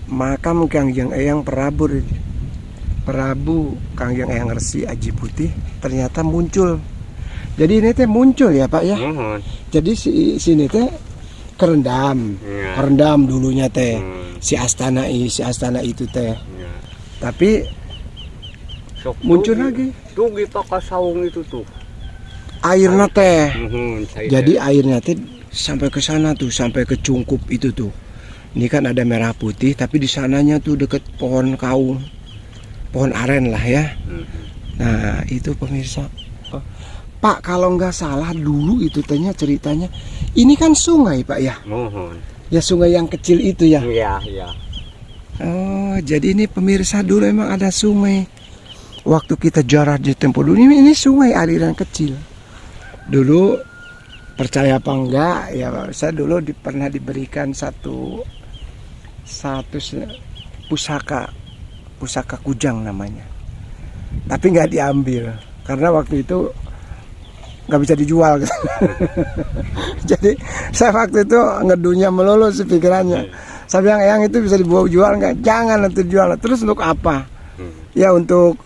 makam Kangjeng Eyang Prabu Kangjeng Eyang Resi Aji Putih ternyata muncul. Jadi ini teh muncul ya Pak ya. Jadi sini teh kerendam, kerendam dulunya teh si astana itu teh. Tapi muncul lagi. Tuh kita ke saung itu tuh. Airnya teh. Jadi airnya teh sampai ke sana tuh, sampai ke Cungkup itu tuh. Ini kan ada merah putih, tapi di sananya tuh deket pohon kaung, pohon aren lah ya. Nah itu pemirsa. Pak kalau nggak salah dulu itu tehnya ceritanya, ini kan sungai Pak ya. Ya sungai yang kecil itu ya. Iya. Oh jadi ini pemirsa dulu emang ada sungai. Waktu kita jarah di tempo dulu ini sungai aliran kecil. Dulu percaya apa enggak ya saya dulu pernah diberikan satu pusaka kujang namanya, tapi nggak diambil karena waktu itu nggak bisa dijual gitu. Jadi saya waktu itu ngedunya melulu pikirannya. Saya bilang yang itu bisa dibawa jual nggak? Jangan nanti jual. Terus untuk apa? Ya untuk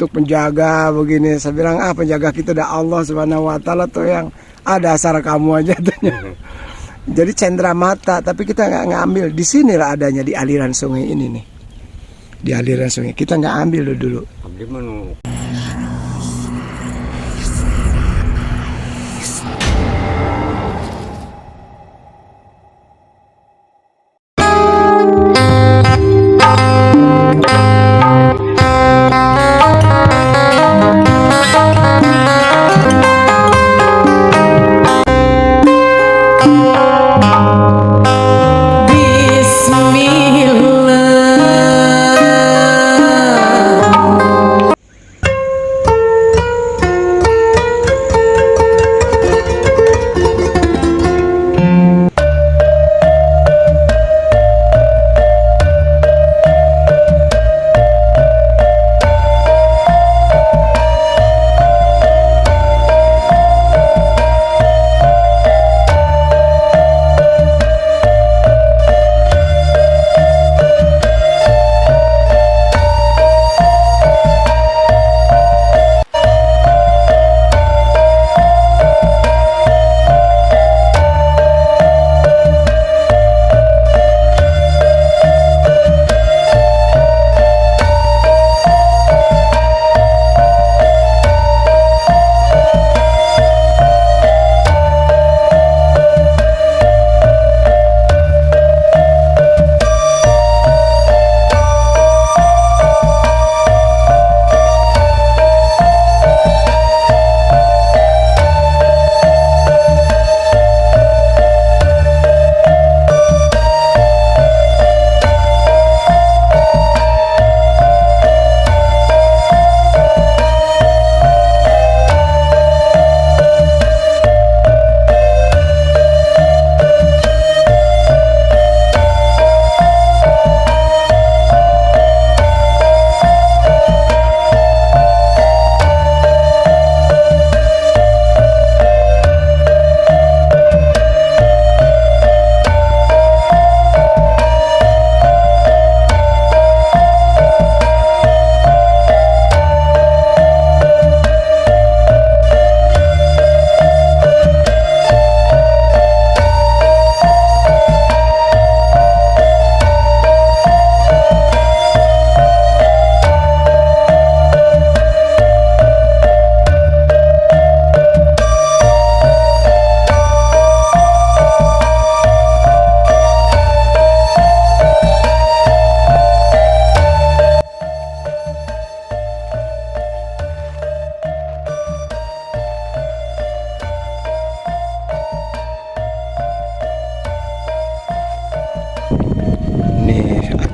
penjaga begini. Saya bilang penjaga kita udah Allah Subhanahu Wa Taala tuh yang ada asal kamu aja tuh. Jadi cendera mata, tapi kita nggak ngambil. Di sinilah adanya di aliran sungai ini nih. Di aliran sungai kita nggak ambil dulu.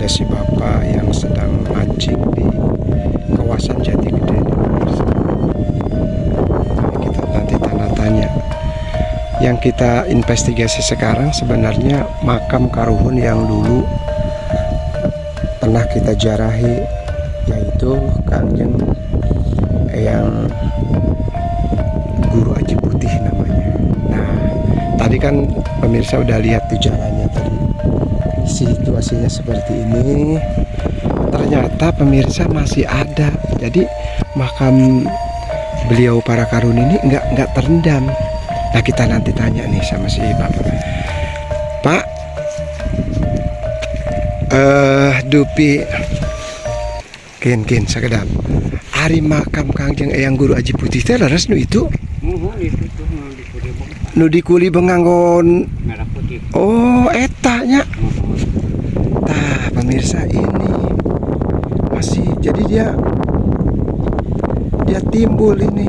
si bapak yang sedang mancing di kawasan Jati Gede. Kita nanti tanda tanya. Yang kita investigasi sekarang sebenarnya makam Karuhun yang dulu pernah kita jarahi, yaitu Kangjeng Eyang Guru Aji Putih namanya. Nah, tadi kan pemirsa udah lihat di jalannya tadi situasinya seperti ini. Ternyata pemirsa masih ada. Jadi makam beliau para karun ini nggak terendam. Nah, kita nanti tanya nih sama si Bapak. Pak, Dupi kin sekedap. Hari makam Kangjeng Eyang Guru Aji Putih teh leres nu itu. Itu tuh Nu dikuli benganggon. merah putih. Oh, etanya. Tah, pemirsa ini masih jadi dia timbul ini.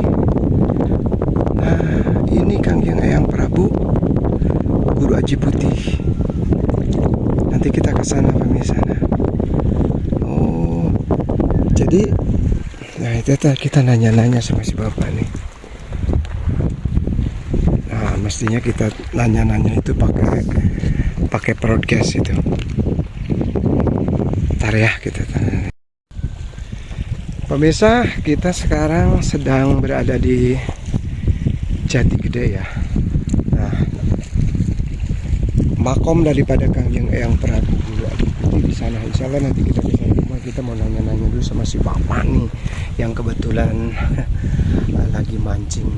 Nah, ini Kangjeng Eyang Prabu Guru Aji Putih. Nanti kita ke sana pemirsa. Oh, jadi nah itu kita nanya-nanya sama si Bapak nih. Nah, mestinya kita nanya-nanya itu pakai broadcast itu. Ntar ya kita tanya. Pemirsa, kita sekarang sedang berada di Jati Gede ya. Nah, makom daripada Kangjeng Eyang Prabu Guru Aji Putih di sana. Insya Allah nanti kita ke sana. Kita mau nanya-nanya dulu sama si Bapak nih, yang kebetulan lagi mancing.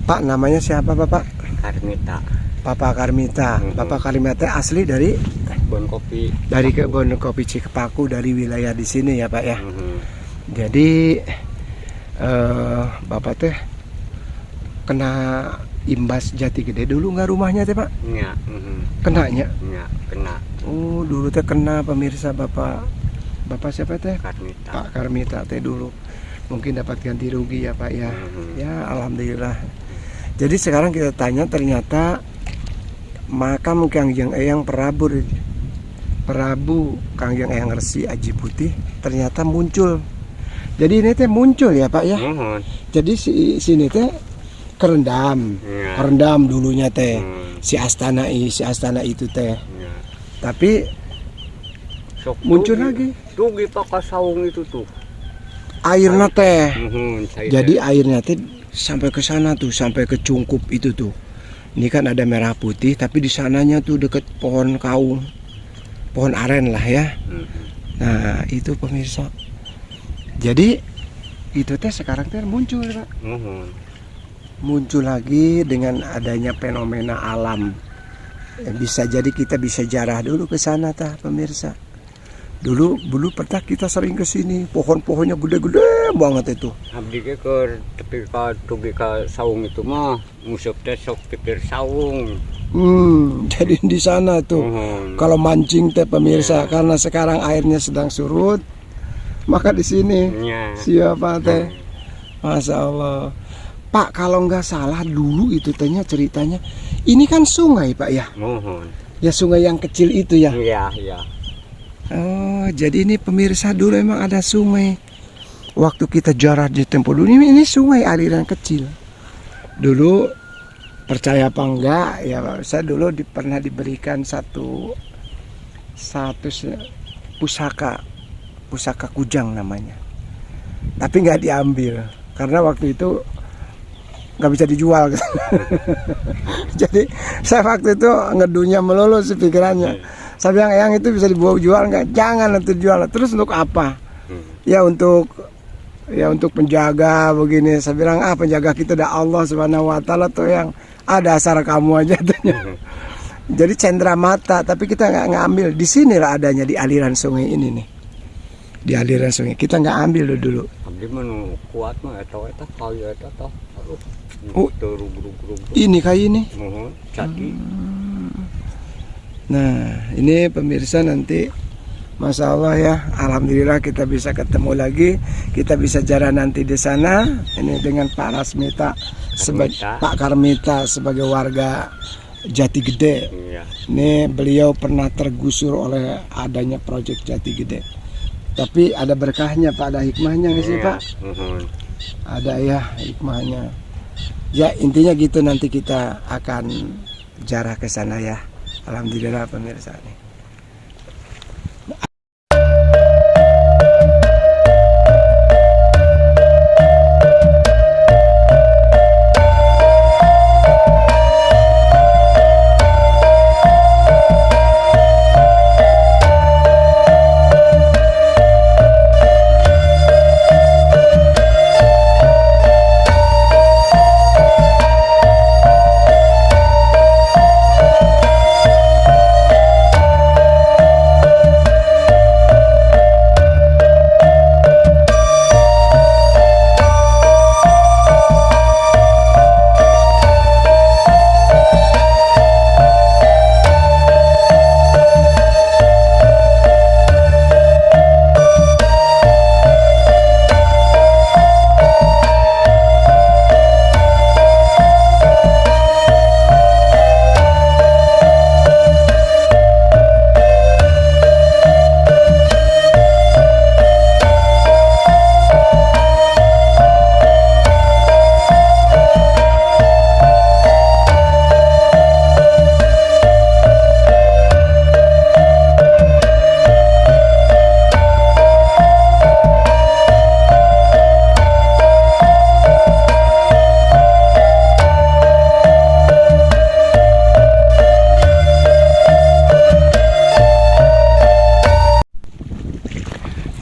Pak, namanya siapa Bapak? Karmita. Bapak Karmita. Bapak Karmita asli dari Kebun kopi. dari kebun kopi Cikepaku, dari wilayah di sini ya Pak ya. Jadi Bapak teh kena imbas Jati Gede dulu nggak rumahnya teh Pak? Iya. Kenanya? Iya, kena. Oh, dulu teh kena pemirsa. Bapak siapa teh? Karmita. Pak Karmita teh dulu. Mungkin dapat ganti rugi ya Pak ya. Ya alhamdulillah. Jadi sekarang kita tanya, ternyata makam Kangjeng Eyang Prabu Kangjeng Eyang Resi Aji Putih ternyata muncul. Jadi ini teh muncul ya Pak ya. Jadi sini teh kerendam. Iya. Kerendam dulunya teh. Si astana itu teh. Iya. Tapi Sok muncul tuh, lagi. Tuh pakai saung itu tuh. Airnya teh. Jadi Jadi airnya teh sampai ke sana tuh, sampai ke cungkup itu tuh. Ini kan ada merah putih, tapi di sananya tuh deket pohon kaung, pohon aren lah ya. Nah itu pemirsa. Jadi itu teh sekarang teh muncul Pak. Muncul lagi dengan adanya fenomena alam. Bisa jadi kita bisa jarah dulu ke sana tah pemirsa. Dulu pernah kita sering ke sini, pohon-pohonnya gede-gede banget itu. abdi ke tepi ka tubi ka saung itu mah musuh teh sok pipir saung. Jadi di sana tuh kalau mancing teh pemirsa, karena sekarang airnya sedang surut, maka di sini Iya. siapa teh, Masya Allah. Pak, kalau nggak salah dulu itu tehnya ceritanya, ini kan sungai Pak ya, Mohon. ya sungai yang kecil itu ya. Iya. Oh, jadi ini pemirsa dulu emang ada sungai. Waktu kita jarah di tempo dulu ini sungai aliran kecil. Dulu percaya apa enggak ya, saya dulu pernah diberikan satu pusaka kujang namanya. Tapi nggak diambil karena waktu itu nggak bisa dijual. Jadi saya waktu itu ngedunya melulu sih pikirannya. Saya bilang, yang itu bisa dibawa jual nggak? Jangan itu jual. Terus untuk apa? Ya untuk penjaga begini. Saya bilang, penjaga kita dah Allah Subhanahu Wa Taala tuh, yang ada asal kamu aja tuh. Jadi cendera mata, tapi kita nggak ngambil. Di sinilah adanya, di aliran sungai ini nih. Di aliran sungai kita nggak ambil dulu. Abdi mah kuat mah eta kali eta tah. Oh. Terug-rug. Ini kayak ini. Mohon Jati. Nah, ini pemirsa nanti, Masya Allah ya, alhamdulillah kita bisa ketemu lagi, kita bisa jalan nanti di sana. Ini dengan Pak Rasmita, Pak Karmita sebagai warga Jati Gede. Iya. Ini beliau pernah tergusur oleh adanya proyek Jati Gede. Tapi ada berkahnya Pak, ada hikmahnya nggak sih Pak? Ada ya hikmahnya. Ya intinya gitu, nanti kita akan jarah ke sana ya. Alhamdulillah pemirsa nih.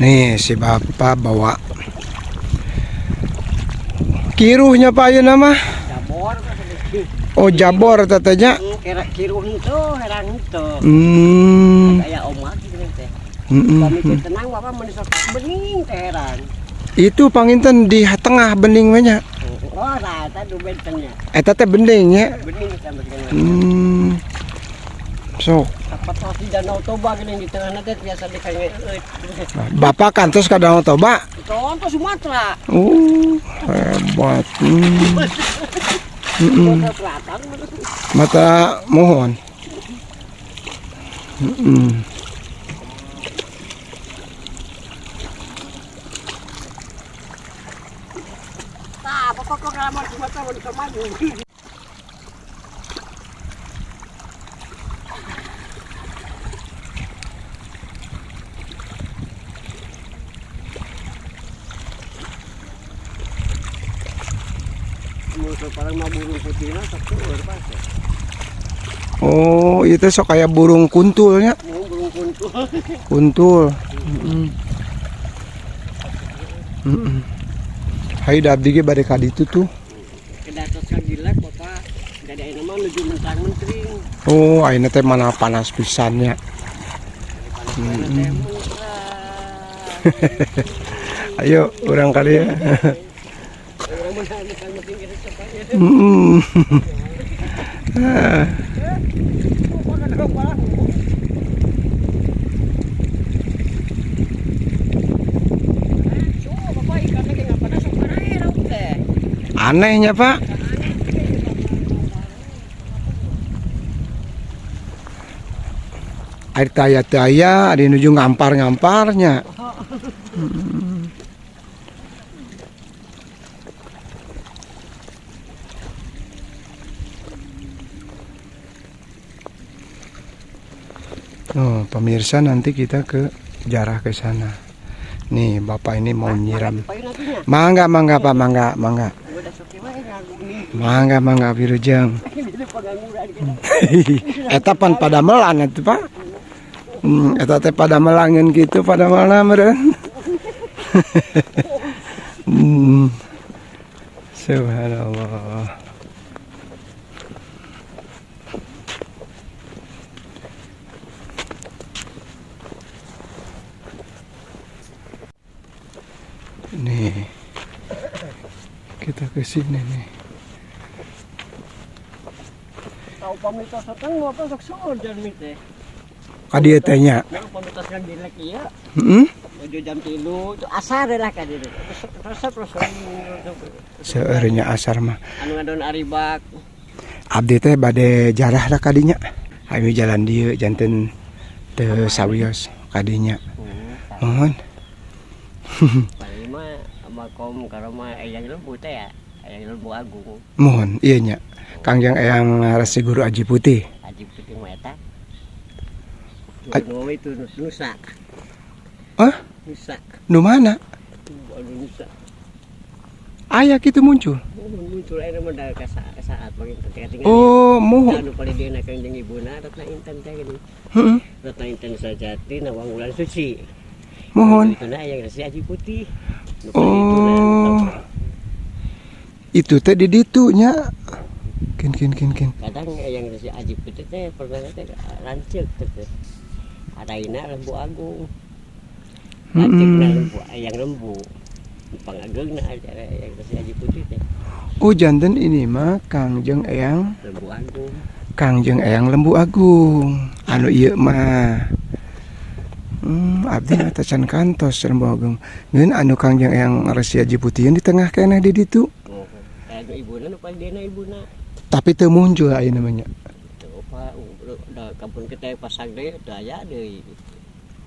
Nih si bapak bawa kiruhnya Pak Ayu nama. Jabor Oh jabor tatanya. kira kiruh itu herang itu. Kayak omak gitu teh. Kami tenang bapak menisok bening teh herang. Itu panginten di tengah bening banyak. Oh rata du bentennya. Eta teh bening ya. Bening sampai dengan. So Apa tos di Danau Toba gini di tengah nanti biasa dikanya bapak kantos ke Danau Toba. contoh Sumatera. Hebat. Sumatera Selatan. Mata mohon. Nah, apa kok ngalaman Sumatera mau dikemana? Parang mau burung putih na satu pas. Oh itu sok kayak burung kuntulnya. Burung kuntul. Kuntul. Hai dabdi ge bade ka ditu tuh. Kedatos ka gilak bapak. Jadi ayeuna mah nuju mentang-mentring. Oh ayeuna teh mana panas pisannya. Ayo urang kali ya. Anehnya Pak. Air taya-taya ada nuju ngampar-ngamparnya. Oh, pemirsa nanti kita ke jarah ke sana. Nih, Bapak ini mau nyiram. Mangga Pak, mangga. Mangga Birujeng. Eta pan pada melan itu Pak. Eta teh pada melangin gitu pada malam meureun. Subhanallah. Nih kita ke sini nih. Tahu pamitos seteng mau apa sok sojan mi teh. Kadieu teh nya. Pamitos kan dilek ieu. Heeh. Ojo jam 3 itu asar lah ka dieu. Resep Seueurnya asar mah. anu ngadon aribak. Abdi teh bade jarah lah kadinya. Ayo jalan dieu janten teu sawios kadinya. Mohon. Paling mah makom karo mah eyang lembu teh ya. Eyang lembu agung. Mohon ieu nya. Kangjeng eyang Resi Guru Aji Putih. Aji Putih mah eta. Ay- Itu Nusa. Hah? Nusa. Nu mana? Nusa. Aya kitu muncul. Muncul ayeuna mah da saat bagi tinggal. Oh, mohon. Anu paling dieuna kangjeng ibuna Ratna Inten teh gini. Heeh. Ratna Inten Sajati Nawang Wulan Suci. Mohon. Itu na yang Resi Aji Putih. Oh. Itu teh di ditu nya. Kin. Kadang yang Resi Aji Putih teh pernah teh lanceuk teh. Adaina lembu agung. Lanceukna lembu ayang lembu. Pangageungna acara yang Resi Aji Putih teh. Oh janten ini mah Kangjeng Eyang. Lembu agung. Kangjeng Eyang Lembu Agung. Anu ieu mah. Abdi atasan kantos Lembu Agung. Ngeun anu Kangjeng Eyang Resi Aji Putih di tengah keneh di ditu. Anu ibuna nu paling dieuna ibuna. Tapi teu muncul aya namanya. Apa da kampung kita pasang deui teu aya deui.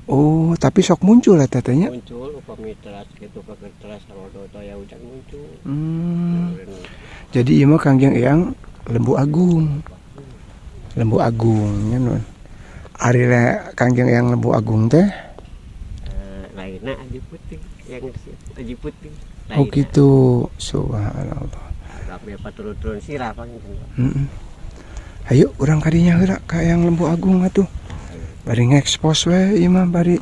Oh, tapi sok muncul eta teh nya. Muncul upami teras kitu ka teras rodo teh aya hujan muncul. Jadi ieu mah Kangjeng Eyang Lembu Agung. Lembu Agung nya nun. Ari le Kangjeng Eyang Lembu Agung teh lainna Aji Putih yang Aji Putih. oh gitu. Subhanallah. Tapi apa turun-turun sirah paling. Ayo urang kadinya heula ka Eyang Lembu Agung atuh. Bari ngekspos we ieu mah bari.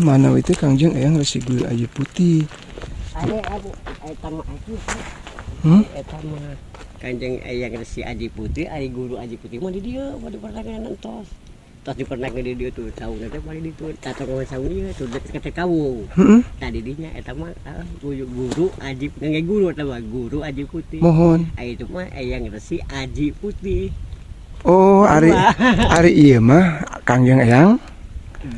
Mana itu Kangjeng Eyang resi guru aji putih. Eta mah aku. Hmm? Eta mah Kanjeng Eyang Resi Aji Putih, ari guru Aji Putih mah di dieu, mah di pertengahan tos. Tos di pertengahan di dieu tuh, saung teh mah di ditu. Tato ngomong saung ieu tuh deket kawung. Heeh. Tadi dinya eta mah guru Aji, nggak guru eta mah guru Aji Putih. Mohon. Itu mah Eyang Resi Aji Putih. Oh, ari ieu mah Kangjeng Eyang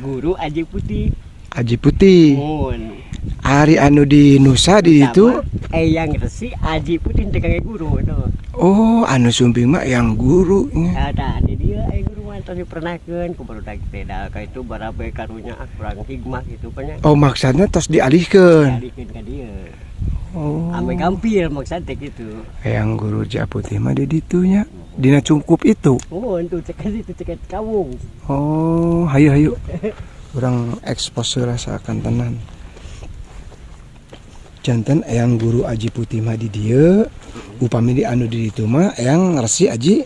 Guru Aji Putih. Aji Putih. Mohon. Ari anu di Nusa di itu. Eyang Resi Aji Putih teh kangge guru itu. Oh, anu sumping mah yang guru. Ada di dia guru mah tos dipernakeun ku barudak teh da ka itu barabe karunya kurang hikmah gitu nya. Oh, maksudnya tos dialihkeun. Dialihkeun ka dieu. Oh. Ame gampil maksudnya gitu. Yang guru Aji Putih mah di ditunya. Dina cungkup itu. Oh, itu ceket kawung. Oh, hayu. Urang expose rasa akan tenan. Janten eyang guru Aji Putih mah di dieu, upami di anu di ditu mah eyang resi Aji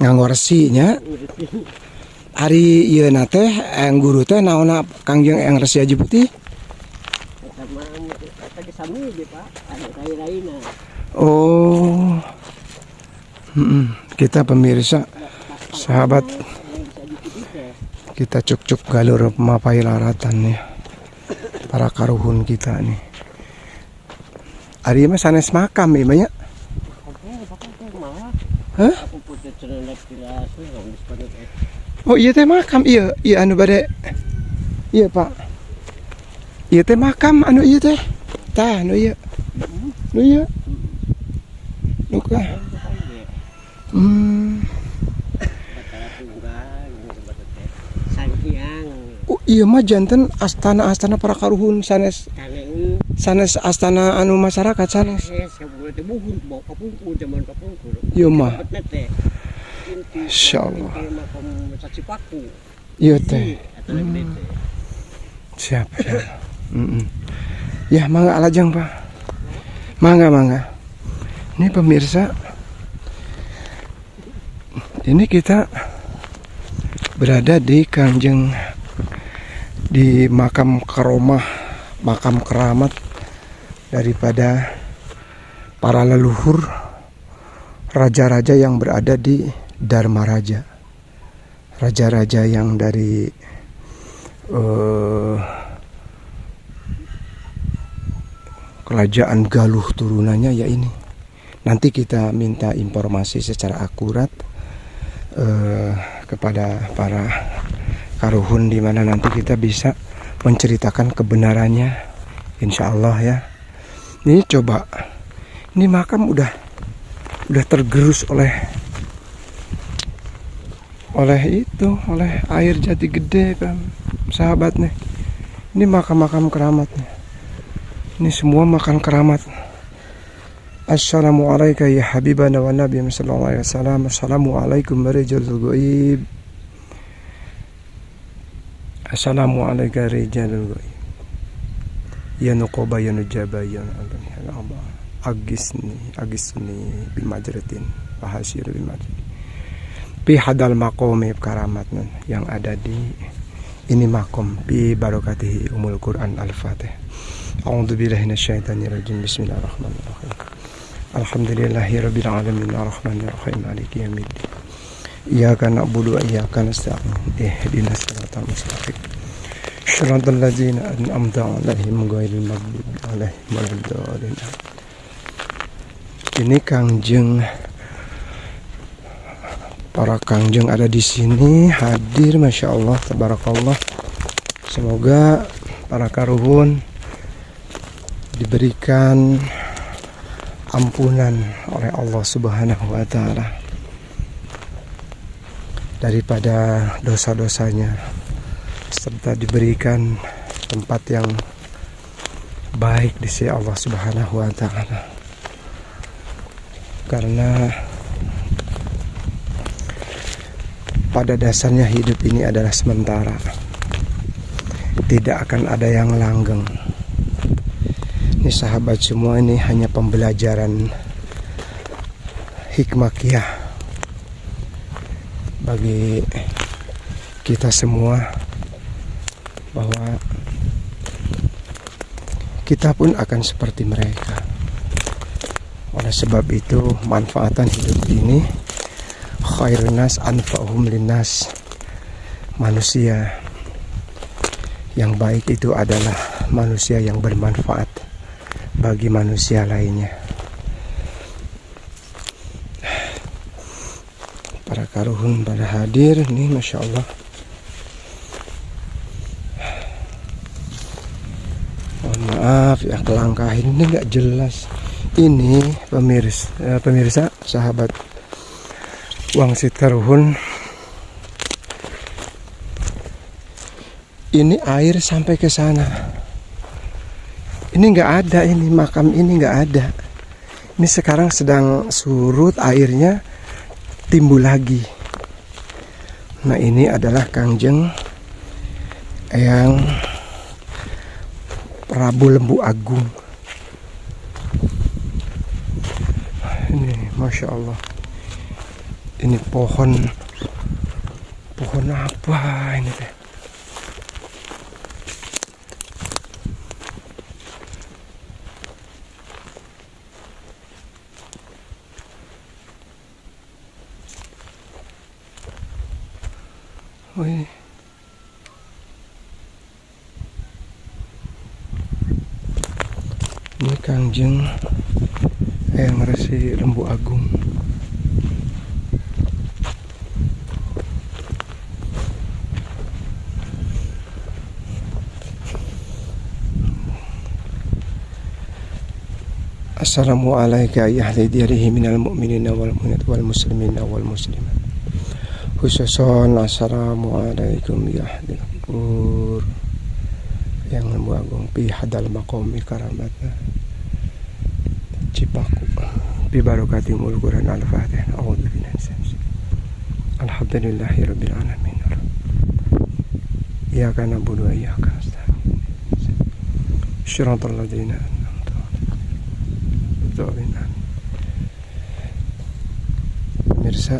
nganggo resi nya. Ari ieu na teh eyang guru teh naonna Kangjeng Eyang Resi Aji Putih? Sama eta ge sami ge Pak, anu rai-raina. Oh. Kita pemirsa sahabat kita cuk-cuk galur mapai laratan nih. Para karuhun kita nih. Ari mah sanes makam ieu nya. Hah? Oh iya teh makam iya anu bade. Iya Pak. Iya teh makam anu iya teh. Tah anu iya. Nu iya. Nuka. Oh iya mah janten astana para karuhun sanes astana anu masyarakat sanes. Iya mah. Insyaallah. Iya teh. Siap. Ya mangga alajeng Pak. Mangga. Ini pemirsa. Ini kita berada di Kangjeng di makam karomah, makam keramat daripada para leluhur raja-raja yang berada di Dharma Raja. Raja-raja yang dari kerajaan Galuh turunannya ya ini. Nanti kita minta informasi secara akurat kepada para karuhun di mana nanti kita bisa menceritakan kebenarannya, insya Allah ya. Ini coba, ini makam udah tergerus oleh air jati gede kan, sahabat nih. Ini makam-makam keramatnya. Ini semua makam keramat. Assalamualaikum ya habibana wa nabi sallallahu alaihi wasallam. Assalamualaikum warahmatullahi wabarakatuh. Assalamualaikum rijalul ghaib. Ya nuqaba ya nujaba ya Allah. Agisni bimajratin bahasir bimajratin. Bi hadal maqami karamat yang ada di ini makom bi barakatihi umul Quran al-Fatih. A'udzu billahi minasyaitonir rajim. Bismillahirrahmanirrahim. Alhamdulillahirabbil alamin arrahmanir rahim maliki yaumiddin. Iyyaka na'budu wa iyyaka nasta'in. Ihdinas siratal mustaqim. Shiratal ladzina an'amta 'alaihim ghairil maghdubi 'alaihim waladdallin. Ini Kangjeng, para Kangjeng ada di sini hadir, masya Allah, tabarakallah. Semoga para karuhun diberikan ampunan oleh Allah Subhanahu wa Ta'ala daripada dosa-dosanya, serta diberikan tempat yang baik di sisi Allah Subhanahu wa Ta'ala. Karena pada dasarnya hidup ini adalah sementara, tidak akan ada yang langgeng. Ini sahabat semua, ini hanya pembelajaran hikmahiyah bagi kita semua bahwa kita pun akan seperti mereka. Oleh sebab itu, manfaatan hidup ini khairun nas anfa'uhum linnas. Manusia yang baik itu adalah manusia yang bermanfaat bagi manusia lainnya. Para karuhun pada hadir nih, Masya Allah. Mohon maaf ya, kelangkahan ini nggak jelas. Ini pemirsa, sahabat Wangsit Karuhun, ini air sampai ke sana. Ini nggak ada, ini makam ini nggak ada. Ini sekarang sedang surut airnya, timbul lagi. Nah, ini adalah Kangjeng Eyang Prabu Lembu Agung. Ini Masya Allah. Ini pohon apa ini teh? Oh, ini Kangjeng Eyang Resi Lembu Agung. Assalamualaikum ya ahli dirihi minal mu'minina wal mu'minat wal muslimina wal muslimat. Khususon assalamualaikum ya ahli kubur yang Lembu Agung pi hadal maqami karamatna Cipaku bi barakatimul Quran al-Fatihah. A'udzu billahi minasyaitonir rajim. Alhamdulillahi rabbil alamin. Iyyaka na'budu wa iyyaka nasta'in. Shiratal ladzina an'amta 'alaihim. Pemirsa,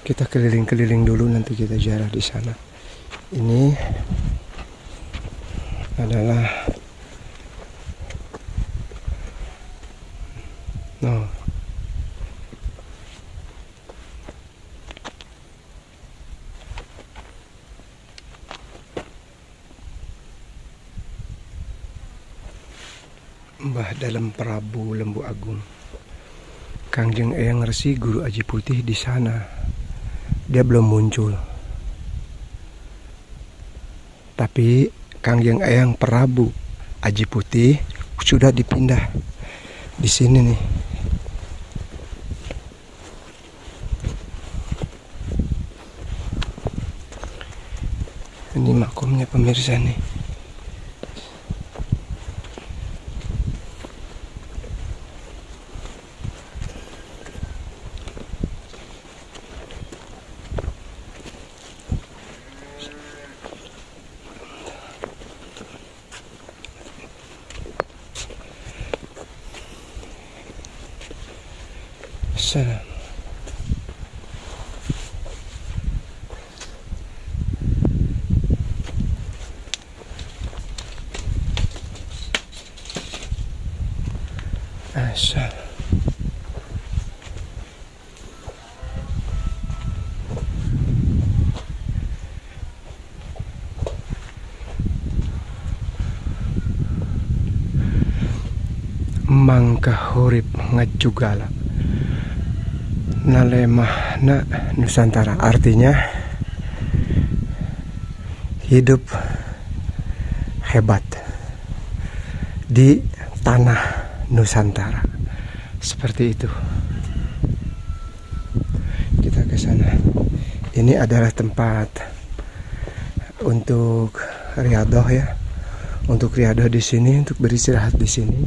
kita keliling-keliling dulu, nanti kita ziarah di sana. Ini adalah Mbah Dalem Prabu Lembu Agung. Kangjeng Eyang Resi Guru Aji Putih di sana. Dia belum muncul. Tapi Kangjeng Eyang Prabu Aji Putih sudah dipindah di sini nih. Ini makomnya pemirsa nih. Salam. Asal. Mangka hurip ngajugala nalemah na Nusantara, artinya hidup hebat di tanah Nusantara, seperti itu. Kita ke sana. Ini adalah tempat untuk riadoh ya, untuk riadoh di sini, untuk beristirahat di sini.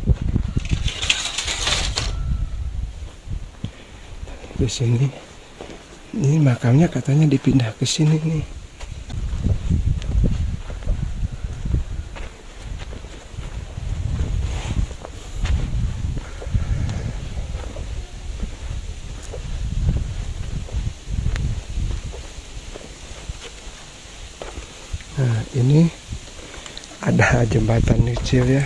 Di sini, ini makamnya katanya dipindah ke sini nih. Nah, ini ada jembatan kecil ya.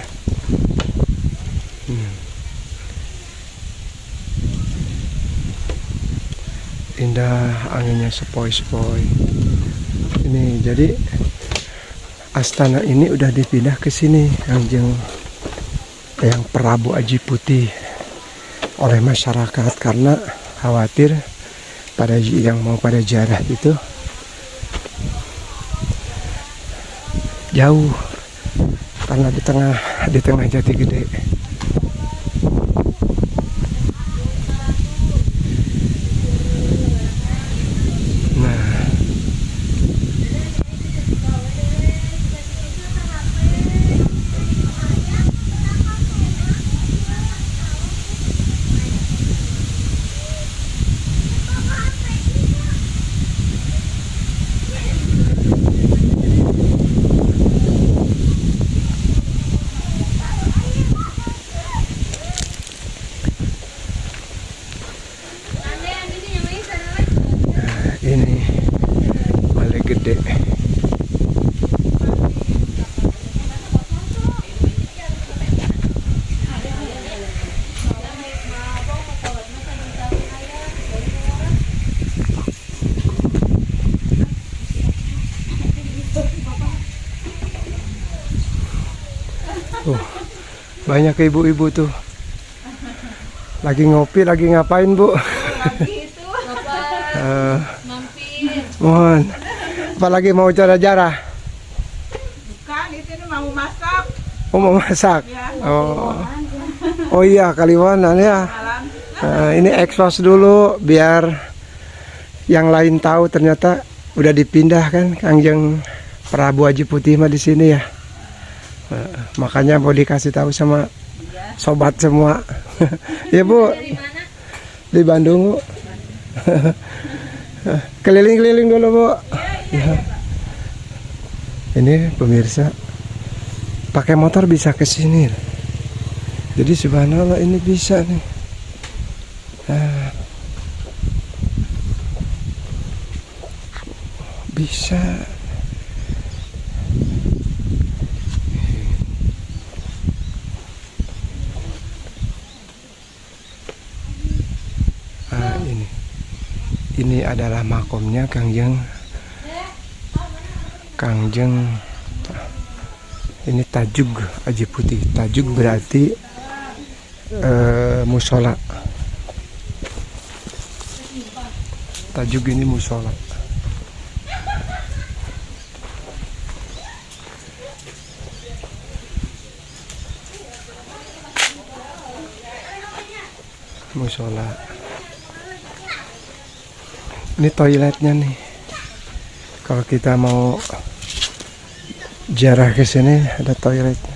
Indah, anginnya sepoi-sepoi. Ini jadi astana ini udah dipindah ke sini, Kangjeng, yang Prabu Aji Putih, oleh masyarakat karena khawatir pada yang mau pada ziarah itu jauh karena di tengah Jati Gede. Ini Balai Gede. Banyak ibu-ibu tuh lagi ngopi, lagi ngapain, Bu? Lagi itu mampir. Mohon, apalagi mau jarah-jarah? Bukan, itu mau masak. Oh, mau masak? Ya. Oh iya, Kaliwanan ya. Malam. Ini expose dulu biar yang lain tahu ternyata udah dipindah kan Kangjeng Prabu Aji Putih mah di sini ya. Makanya mau dikasih tahu sama sobat semua. Ya, Bu. Dari mana? Di Bandung, Bu. Keliling-keliling dulu, Bu. Ya. Ini pemirsa, pakai motor bisa ke sini. Jadi subhanallah ini bisa nih. Bisa. Ini adalah makomnya Kangjeng. Ini Tajuk Aji Putih. Tajuk berarti musola. Tajuk ini musola. Musola. Ini toiletnya nih. Kalau kita mau ziarah ke sini ada toiletnya.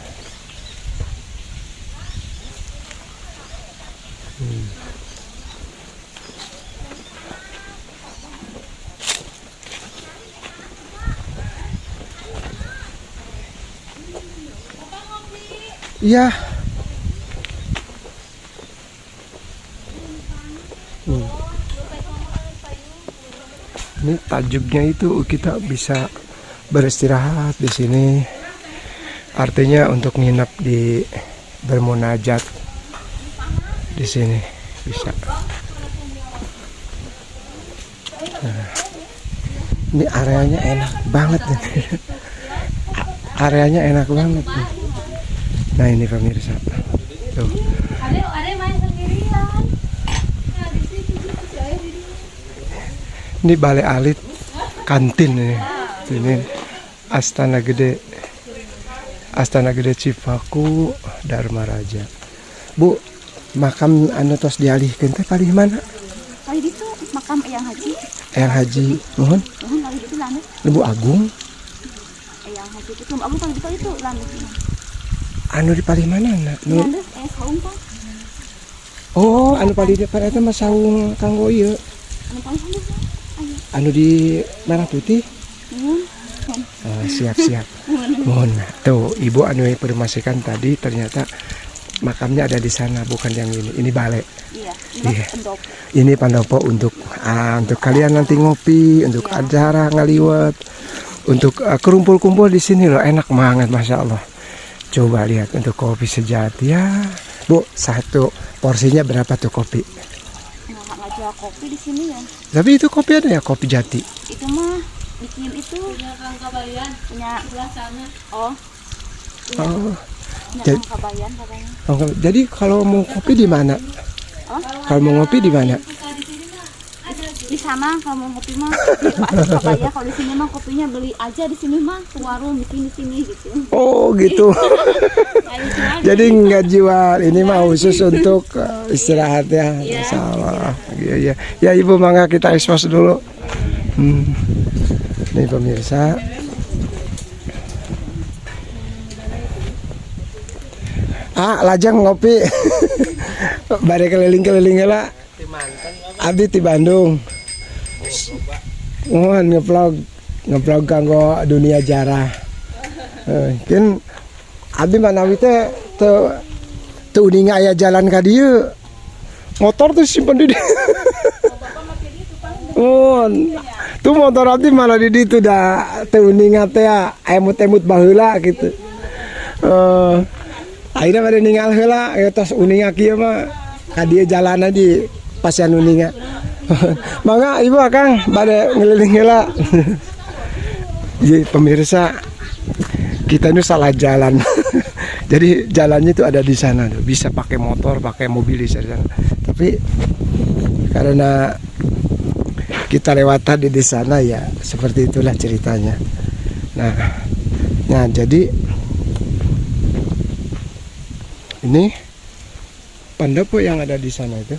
Iya. Ini tajuknya itu kita bisa beristirahat di sini. Artinya untuk nginep di bermunajat di sini bisa. Nah, ini areanya enak banget nih. Areanya enak banget nih. Nah, ini pemirsa. Tuh. Ada main sendirian. Nah, di situ si ayah di Ini Balai Alit kantin ini. Ini Astana Gede. Astana Gede Cipaku Dharma Raja. Bu, makam anu tos dialihkeun teh palih mana? Kali itu makam Eyang Haji. Eyang Haji, mohon. Mohon kali itu lanut. Lebu Agung. Eyang Haji itu Agung kali itu lanut. Anu di palih mana? Nu? Lanut saung Pak. Oh, anu palih di pada mah saung kanggo ieu. Anu paling halus. Anu di Merah Putih. Siap-siap. Mohon. Tuh, Ibu anu informasikan tadi ternyata makamnya ada di sana, bukan yang ini. Ini balai. Iya, Iya. pendopo. Ini pendopo untuk kalian nanti ngopi, untuk acara ngaliwat. untuk kerumpul-kumpul di sini loh, enak banget, masya Allah. Coba lihat untuk kopi sejati ya, Bu. Satu porsinya berapa tuh kopi? Nggak jual kopi di sini ya. Tapi itu kopi ada ya, kopi jati. Itu mah bikin itu punya Kang Kabayan, punya sebelah sana. Oh. Oh, Punya jadi, Kang Kabayan katanya. jadi kalau mau kopi di mana? Oh? Kalau mau ngopi di mana? Di sana kalau mau ngopi mah di Pak Kabayan. Kalau di sini mah kopinya beli aja di sini mah ke warung bikin di sini gitu. Oh gitu. Kayak gitu aja. Jadi nggak jual, ini mah khusus untuk istirahat ya. Insya Allah. Iya, iya. Ya Ibu, mangga kita ekspos dulu. Nih pemirsa. Lajang ngopi. Bare keliling-keliling lah. Abdi di Bandung. Mohon ngevlog kanggo dunia jarah. Kan abdi manawi teh teu uning aya jalan ka dieu. Motor tuh simpen di dieu. Oh, tuh motor abdi malah di ditu da teu uning teh emut-emut baheula gitu. Akhirnya pada ninggal heula tos uning kieu mah ka dieu jalan di pasian uninga. Mangga Ibu Akang pada ngeliling heula. Jadi pemirsa, kita ini salah jalan. Jadi jalannya itu ada di sana tuh. Bisa pakai motor, pakai mobil di sana. Tapi karena kita lewat tadi di sana ya seperti itulah ceritanya. Nah jadi ini pendopo yang ada di sana itu.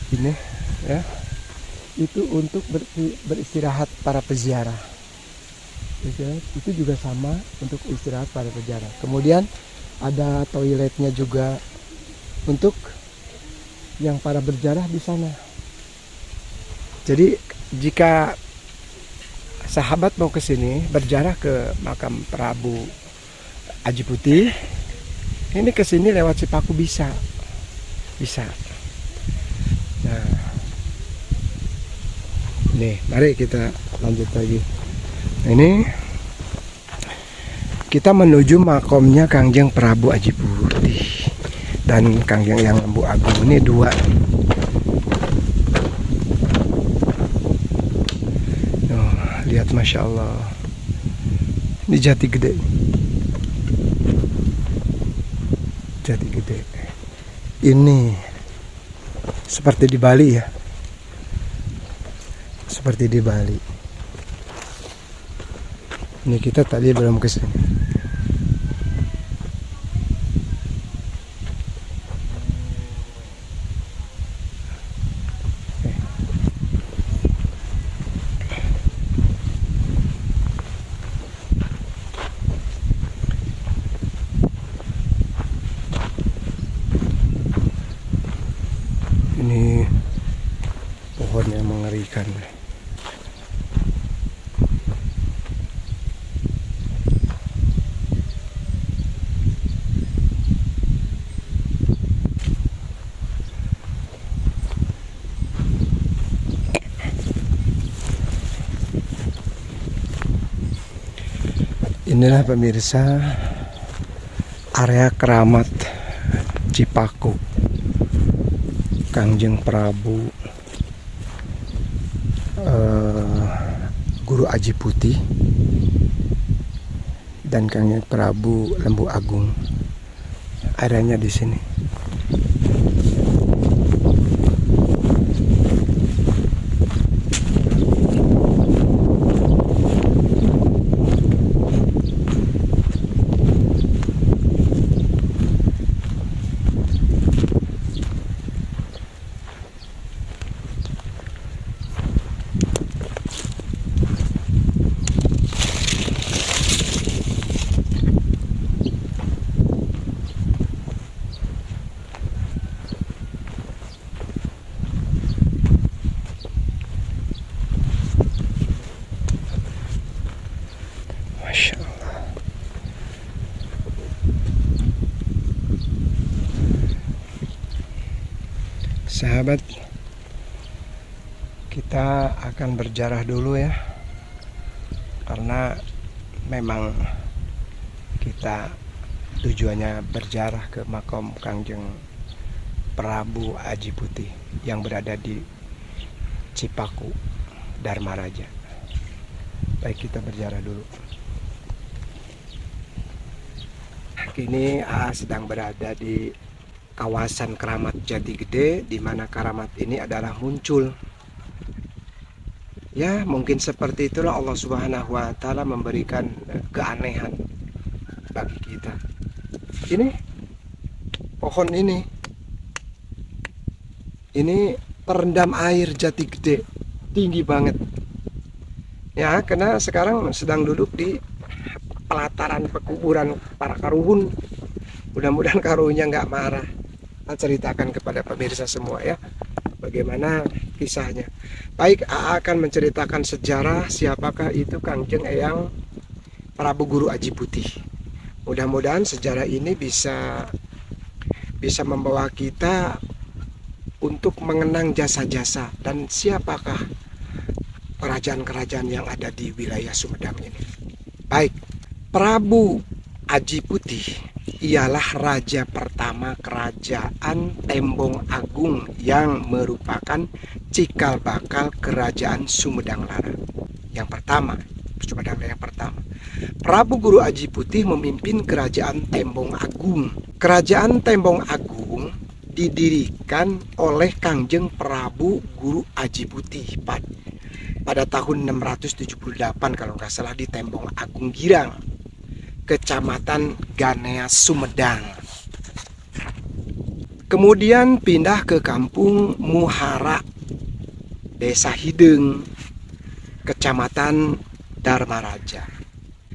Ini ya. Itu untuk beristirahat para peziarah. Itu juga sama untuk istirahat para peziarah. Kemudian ada toiletnya juga untuk yang para berjarah di sana. Jadi jika sahabat mau ke sini berjarah ke makam Prabu Aji Putih, ini ke sini lewat Cipaku bisa. Nah, nih mari kita lanjut lagi. Ini kita menuju makomnya Kangjeng Prabu Aji Putih dan Kangjeng yang Lembu Agung. Ini dua. Oh, lihat masya Allah. Ini jati gede. Jati gede. Ini seperti di Bali ya. Seperti di Bali. Ini kita tadi belum ke sini. Ini pohon yang mengerikan. Inilah pemirsa area keramat Cipaku Kangjeng Prabu Guru Aji Putih dan Kangjeng Prabu Lembu Agung. Areanya di sini. Masya Allah. Sahabat, kita akan berjarah dulu ya karena memang kita tujuannya berziarah ke makam Kangjeng Prabu Aji Putih yang berada di Cipaku, Dharma Raja. Baik, kita berziarah dulu. Kini sedang berada di kawasan Keramat Jati Gede, di mana keramat ini adalah muncul. Ya, mungkin seperti itulah Allah Subhanahu wa Ta'ala memberikan keanehan bagi kita. Ini pohon ini terendam air Jati Gede, tinggi banget. Ya, karena sekarang sedang duduk di pelataran pekuburan para karuhun. Mudah-mudahan karuhunnya nggak marah. Saya ceritakan kepada pemirsa semua ya, bagaimana kisahnya. Baik, AA akan menceritakan sejarah siapakah itu Kangjeng Eyang Prabu Guru Aji Putih. Mudah-mudahan sejarah ini bisa membawa kita untuk mengenang jasa-jasa dan siapakah kerajaan-kerajaan yang ada di wilayah Sumedang ini. Baik, Prabu Aji Putih ialah raja pertama kerajaan Tembong Agung yang merupakan cikal bakal kerajaan Sumedang Larang. Yang pertama, Sumedang yang pertama. Prabu Guru Aji Putih memimpin kerajaan Tembong Agung. Kerajaan Tembong Agung didirikan oleh Kangjeng Prabu Guru Aji Putih pada tahun 678 kalau nggak salah di Tembong Agung Girang, Kecamatan Ganea, Sumedang. Kemudian pindah ke kampung Muhara, Desa Hideng, Kecamatan Dharma Raja.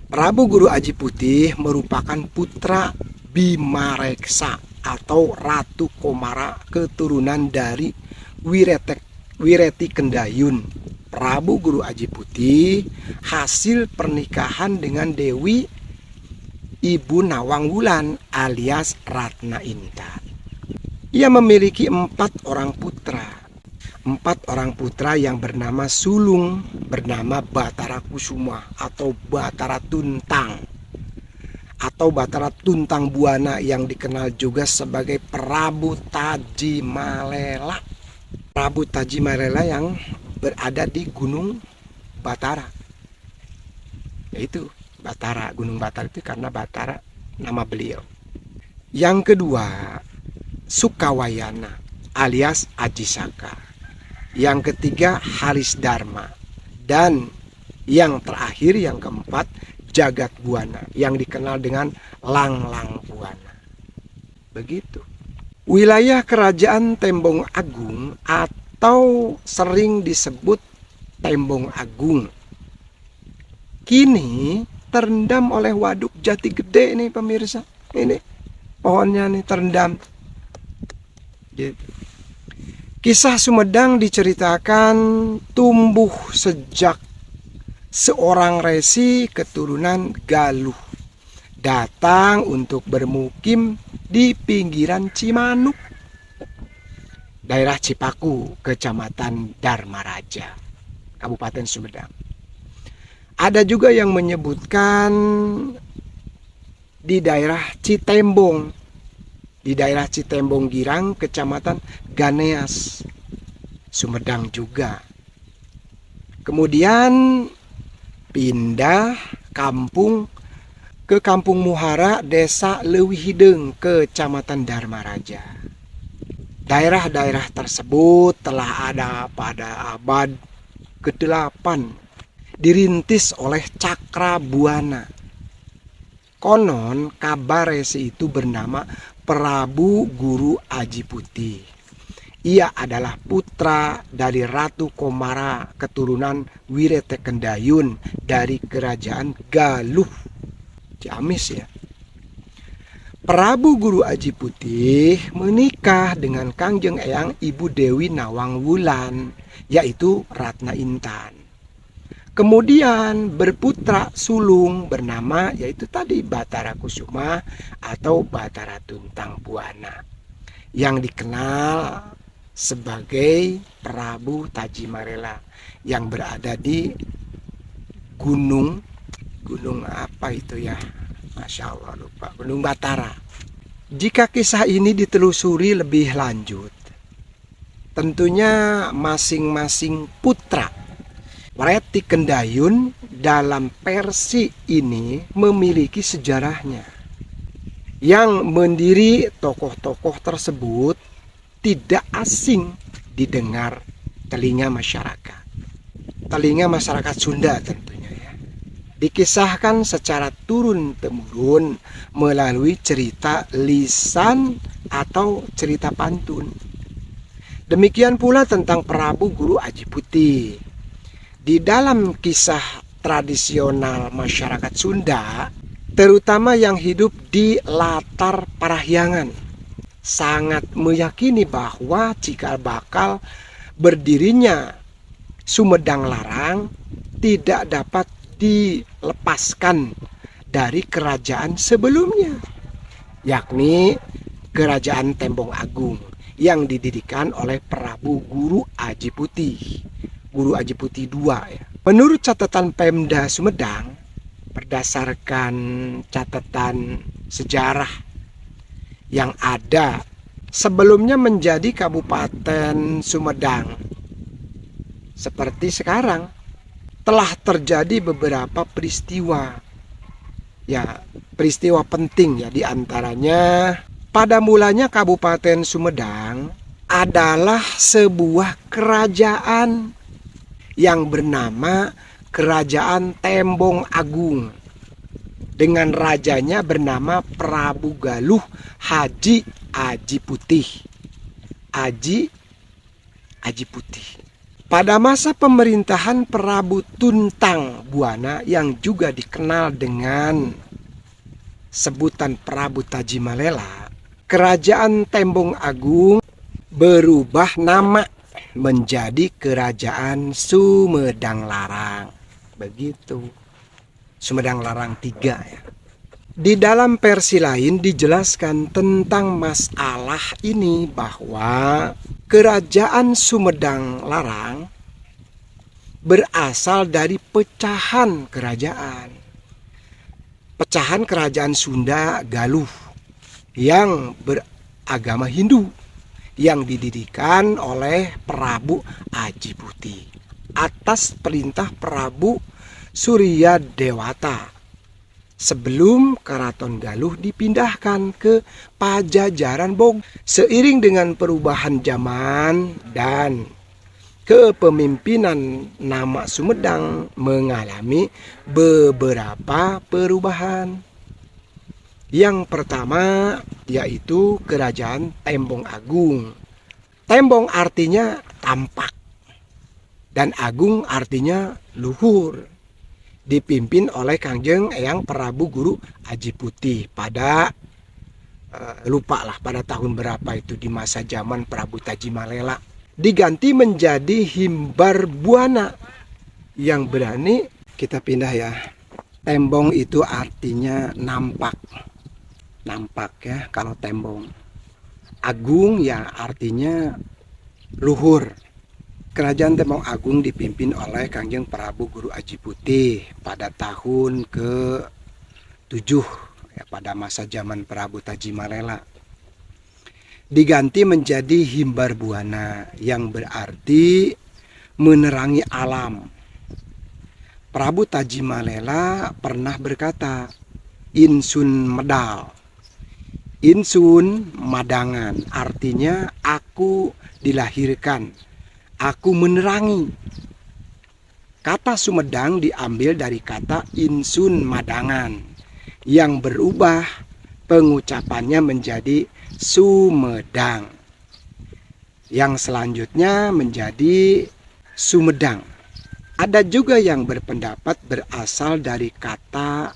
Prabu Guru Aji Putih merupakan putra Bimareksa atau Ratu Komara, keturunan dari Wireti Kendayun. Prabu Guru Aji Putih hasil pernikahan dengan Dewi Ibu Nawang Wulan alias Ratna Intan. Ia memiliki 4 orang putra. 4 orang putra yang bernama sulung, bernama Batara Kusuma atau Batara Tuntang atau Batara Tuntang Buana yang dikenal juga sebagai Prabu Tajimalela. Prabu Tajimalela yang berada di Gunung Batara. Yaitu Batara, Gunung Batara itu karena Batara nama beliau. Yang kedua, Sukawayana alias Aji Saka. Yang ketiga, Haris Dharma. Dan yang terakhir, yang keempat, Jagat Buana yang dikenal dengan Langlang Buana. Begitu. Wilayah kerajaan Tembong Agung atau sering disebut Tembong Agung kini terendam oleh waduk Jati Gede nih pemirsa. Ini pohonnya nih terendam. Kisah Sumedang diceritakan tumbuh sejak seorang resi keturunan Galuh datang untuk bermukim di pinggiran Cimanuk, daerah Cipaku, Kecamatan Dharma Raja, Kabupaten Sumedang. Ada juga yang menyebutkan di daerah Citembong, di daerah Citembong Girang, Kecamatan Ganeas, Sumedang juga. Kemudian pindah kampung ke Kampung Muhara, Desa Leuwihideng, Kecamatan Dharma Raja. Daerah-daerah tersebut telah ada pada abad ke-8, dirintis oleh Cakra Buana. Konon kabar resi itu bernama Prabu Guru Aji Putih. Ia adalah putra dari Ratu Komara, keturunan Wirete Kendayun dari kerajaan Galuh, Ciamis ya. Prabu Guru Aji Putih menikah dengan Kangjeng Eyang Ibu Dewi Nawang Wulan, yaitu Ratna Intan. Kemudian berputra sulung bernama yaitu tadi Batara Kusuma atau Batara Tuntang Buana yang dikenal sebagai Prabu Tajimalela yang berada di gunung apa itu ya, Masya Allah lupa, Gunung Batara. Jika kisah ini ditelusuri lebih lanjut, tentunya masing-masing putra Reti Kendayun dalam versi ini memiliki sejarahnya. Yang mendiri tokoh-tokoh tersebut tidak asing didengar telinga masyarakat Sunda tentunya ya. Dikisahkan secara turun-temurun melalui cerita lisan atau cerita pantun. Demikian pula tentang Prabu Guru Aji Putih. Di dalam kisah tradisional masyarakat Sunda, terutama yang hidup di latar Parahyangan, sangat meyakini bahwa cikal bakal berdirinya Sumedang Larang tidak dapat dilepaskan dari kerajaan sebelumnya, yakni Kerajaan Tembong Agung yang didirikan oleh Prabu Guru Aji Putih, Guru Aji Putih II ya. Menurut catatan Pemda Sumedang, berdasarkan catatan sejarah yang ada, sebelumnya menjadi Kabupaten Sumedang seperti sekarang, telah terjadi beberapa peristiwa ya, peristiwa penting ya, diantaranya pada mulanya Kabupaten Sumedang adalah sebuah kerajaan yang bernama Kerajaan Tembong Agung, dengan rajanya bernama Prabu Galuh Haji Aji Putih. Aji Putih. Pada masa pemerintahan Prabu Tuntang Buana yang juga dikenal dengan sebutan Prabu Tajimalela, Kerajaan Tembong Agung berubah nama menjadi Kerajaan Sumedang Larang. Begitu. Sumedang Larang 3 ya. Di dalam versi lain dijelaskan tentang masalah ini bahwa Kerajaan Sumedang Larang berasal dari pecahan kerajaan. Pecahan kerajaan Sunda Galuh yang beragama Hindu yang didirikan oleh Prabu Aji Putih atas perintah Prabu Surya Dewata sebelum Keraton Galuh dipindahkan ke Pajajaran Bogor. Seiring dengan perubahan zaman dan kepemimpinan, nama Sumedang mengalami beberapa perubahan. Yang pertama yaitu Kerajaan Tembong Agung. Tembong artinya tampak dan Agung artinya luhur, dipimpin oleh Kangjeng Eyang Prabu Guru Aji Putih pada lupa lah pada tahun berapa itu, di masa zaman Prabu Tajimalela, diganti menjadi Himbar Buana yang berani. Kita pindah ya. Tembong itu artinya nampak ya kalau tembong. Agung ya artinya luhur. Kerajaan Tembong Agung dipimpin oleh Kangjeng Prabu Guru Aji Putih pada tahun ke-7 ya, pada masa zaman Prabu Tajimalela. Diganti menjadi Himbar Buana yang berarti menerangi alam. Prabu Tajimalela pernah berkata, Insun Medal, Insun Madangan, artinya aku dilahirkan, aku menerangi. Kata Sumedang diambil dari kata Insun Madangan yang berubah pengucapannya menjadi Sumedang, yang selanjutnya menjadi Sumedang. Ada juga yang berpendapat berasal dari kata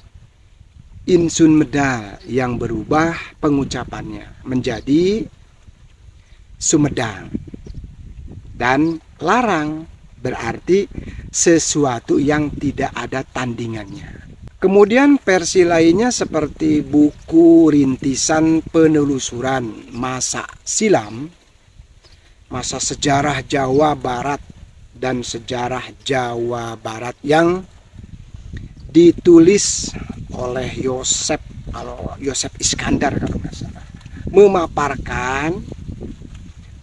Insun Medal yang berubah pengucapannya menjadi Sumedang. Dan larang berarti sesuatu yang tidak ada tandingannya. Kemudian versi lainnya seperti buku rintisan penelusuran masa silam, masa sejarah Jawa Barat dan sejarah Jawa Barat yang ditulis oleh Yosef Iskandar kalau nggak salah, memaparkan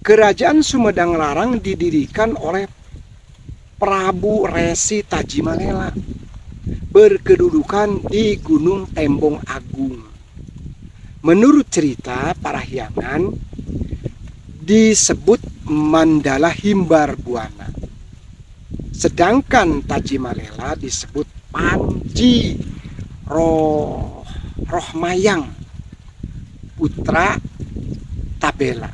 kerajaan Sumedang Larang didirikan oleh Prabu Resi Tajimalela, berkedudukan di Gunung Tembong Agung. Menurut cerita Parahyangan disebut Mandala Himbar Buana, sedangkan Tajimalela disebut Panji Rohmayang putra Tabela.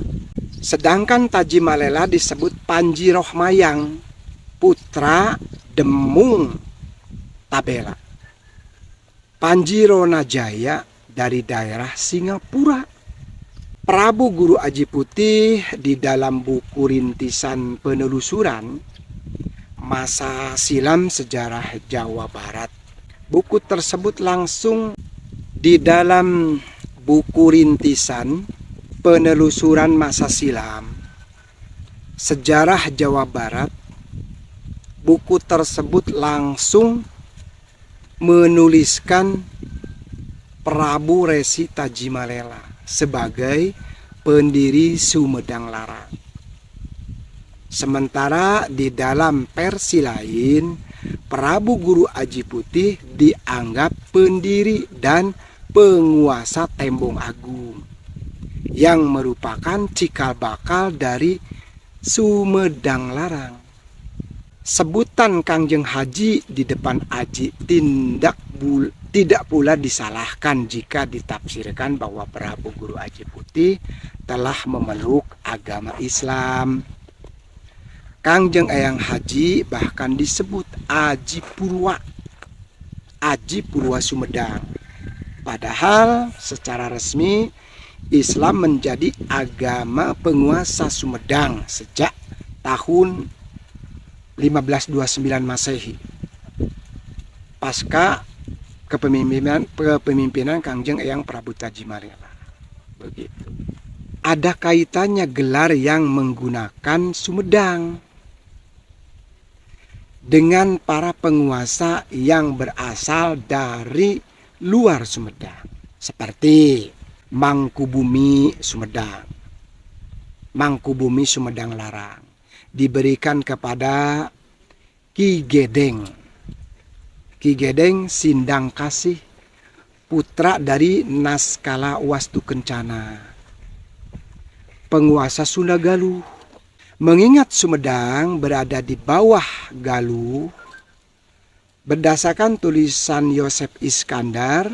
Sedangkan Tajimalela disebut Panji Rohmayang putra Demung Tabela. Panji Ronajaya dari daerah Singapura. Prabu Guru Aji Putih di dalam buku rintisan penelusuran Masa Silam Sejarah Jawa Barat. Buku tersebut langsung di dalam buku rintisan penelusuran masa silam Sejarah Jawa Barat. Buku tersebut langsung menuliskan Prabu Resi Tajimalela sebagai pendiri Sumedang Larang. Sementara di dalam versi lain, Prabu Guru Aji Putih dianggap pendiri dan penguasa Tembong Agung yang merupakan cikal bakal dari Sumedang Larang. Sebutan Kangjeng Haji di depan Aji tidak pula disalahkan jika ditafsirkan bahwa Prabu Guru Aji Putih telah memeluk agama Islam. Kangjeng Eyang Haji bahkan disebut Aji Purwa Sumedang. Padahal secara resmi Islam menjadi agama penguasa Sumedang sejak tahun 1529 Masehi, pasca kepemimpinan Kangjeng Eyang Prabu Tajimalela. Begitu. Ada kaitannya gelar yang menggunakan Sumedang dengan para penguasa yang berasal dari luar Sumedang, seperti Mangkubumi Sumedang, Mangkubumi Sumedang Larang diberikan kepada Ki Gedeng. Ki Gedeng Sindang Kasih, putra dari Naskala Wastu Kencana, penguasa Sunda Galuh. Mengingat Sumedang berada di bawah Galuh, berdasarkan tulisan Yosef Iskandar,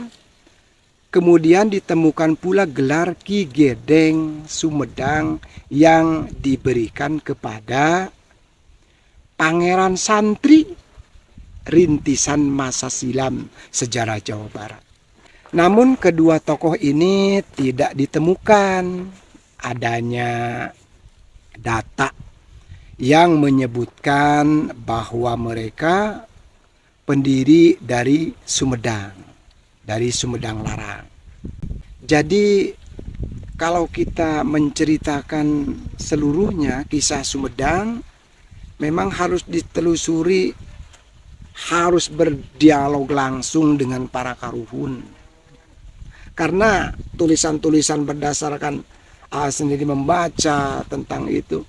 kemudian ditemukan pula gelar Ki Gedeng Sumedang yang diberikan kepada Pangeran Santri rintisan masa silam sejarah Jawa Barat. Namun kedua tokoh ini tidak ditemukan adanya data yang menyebutkan bahwa mereka pendiri dari Sumedang Larang. Jadi kalau kita menceritakan seluruhnya kisah Sumedang, memang harus ditelusuri, harus berdialog langsung dengan para karuhun. Karena tulisan-tulisan berdasarkan sendiri membaca tentang itu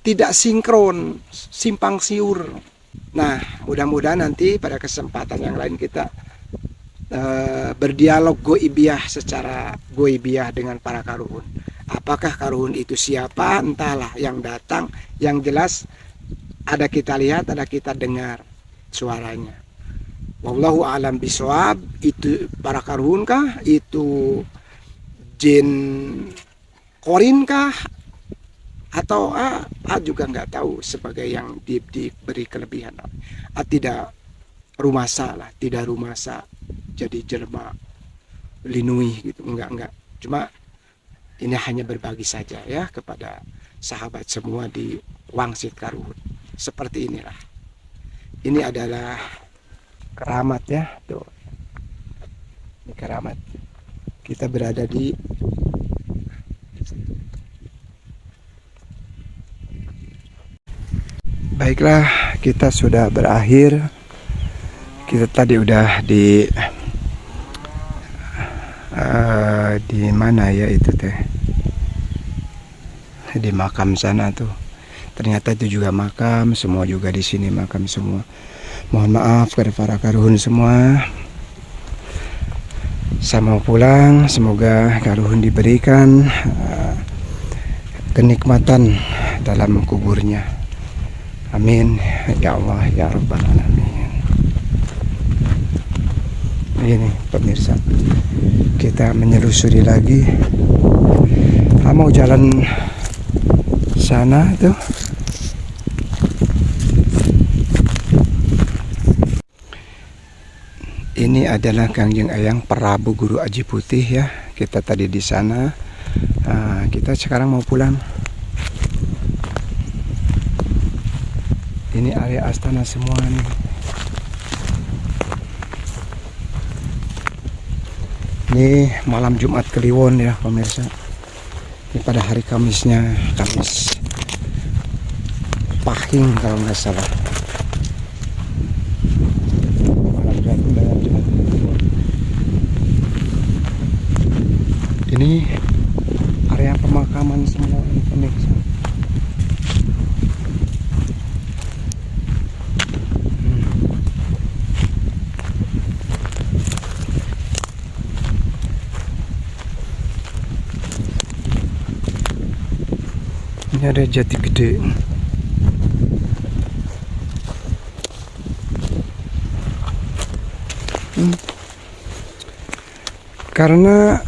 tidak sinkron, simpang siur. Nah, mudah-mudahan nanti pada kesempatan yang lain kita berdialog goibiyah secara goibiyah dengan para karuhun. Apakah karuhun itu siapa? Entahlah yang datang. Yang jelas ada kita lihat, ada kita dengar suaranya. Wallahu alam bisawab. Itu para karuhun kah? Itu jin korin kah? Atau juga nggak tahu sebagai yang diberi kelebihan. Tidak rumasa lah, tidak rumasa jadi jelma linui gitu, enggak. Cuma ini hanya berbagi saja ya kepada sahabat semua di Wangsit Karuhun. Seperti inilah. Ini adalah keramat ya, tuh. Ini keramat. Kita berada di Baiklah, kita sudah berakhir Kita tadi udah di mana ya itu teh, di makam sana tuh. Ternyata itu juga makam, semua juga di sini makam semua. Mohon maaf kepada para karuhun semua. Saya mau pulang, semoga karuhun diberikan kenikmatan dalam kuburnya. Amin ya Allah ya Rabbal Alamin. Ini pemirsa, kita menyelusuri lagi. Mau jalan sana tuh. Ini adalah Kangjeng Eyang Prabu Guru Aji Putih ya. Kita tadi di sana. Kita sekarang mau pulang. Ini area astana semua nih. Ini malam Jumat Kliwon ya pemirsa. Ini pada hari Kamisnya, Kamis Pahing kalau nggak salah. Ini area pemakaman semua ini pemirsa. Ini ada jati gede. Karena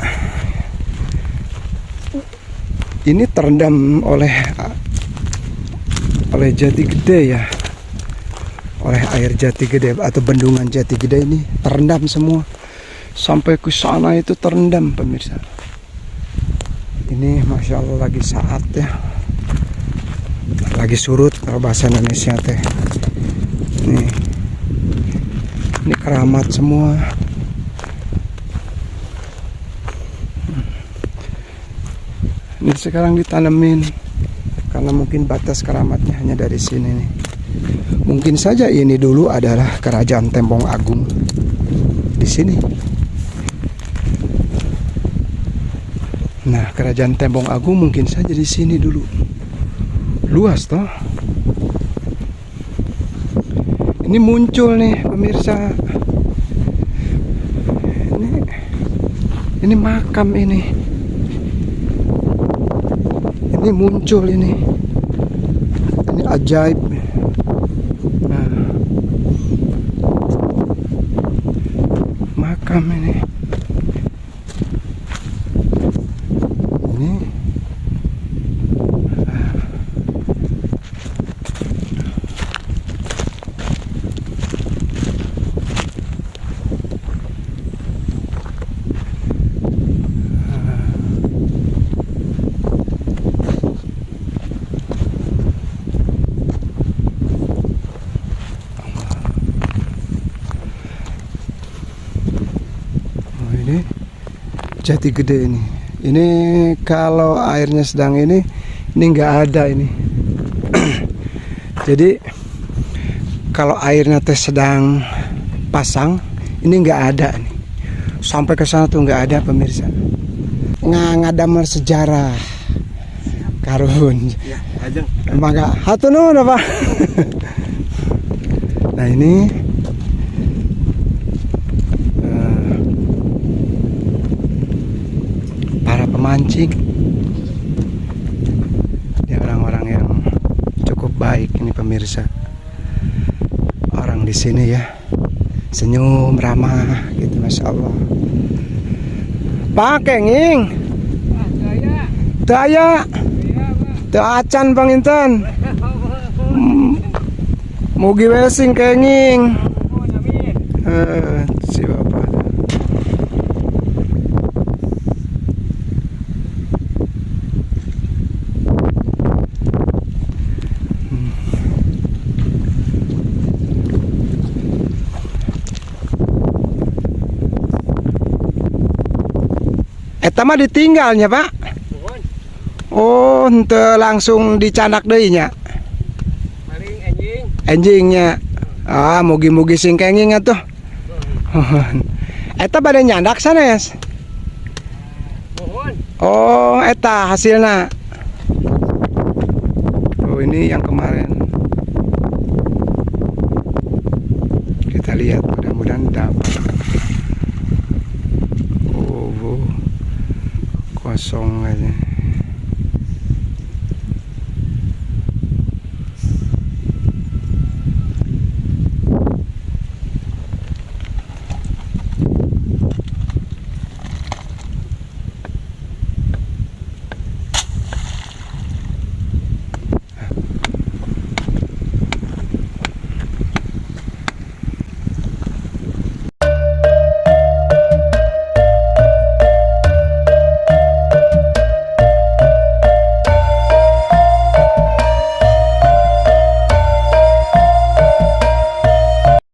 ini terendam oleh jati gede ya, oleh air jati gede atau bendungan jati gede ini terendam semua sampai ke sana, itu terendam pemirsa. Ini masya Allah lagi saat ya, lagi surut kalau bahasa Indonesia teh. Ini keramat semua. Ini sekarang ditanemin karena mungkin batas keramatnya hanya dari sini nih. Mungkin saja ini dulu adalah kerajaan Tembong Agung di sini. Nah, kerajaan Tembong Agung mungkin saja di sini dulu. Luas toh. Ini muncul nih pemirsa. Ini makam ini. Ini muncul ini ajaib. Nah, makam ini. Jati gede ini. Ini kalau airnya sedang ini nggak ada ini. Jadi kalau airnya teh sedang pasang, ini nggak ada nih. Sampai ke sana tuh nggak ada pemirsa. Ngadamel sejarah karun. Ya, ajeng. Maka hatunun apa? Nah ini mancing. Dia orang-orang yang cukup baik ini pemirsa. Orang di sini ya senyum ramah gitu, masya Allah. Pak Kenging, daya, acan panginten, mugi wesing Kenging. Si bapak. Eta mah ditinggalnya Pak. Oh, ente langsung dicanak deui nya. Paling anjing. Anjingnya. Ah, mugi-mugi sing kenging atuh. Eta pada nyandak sanes. Mohon. Oh, eta hasilnya. Oh, ini yang kemarin. Kita lihat, mudah-mudahan dapat. Oh, kosong aja.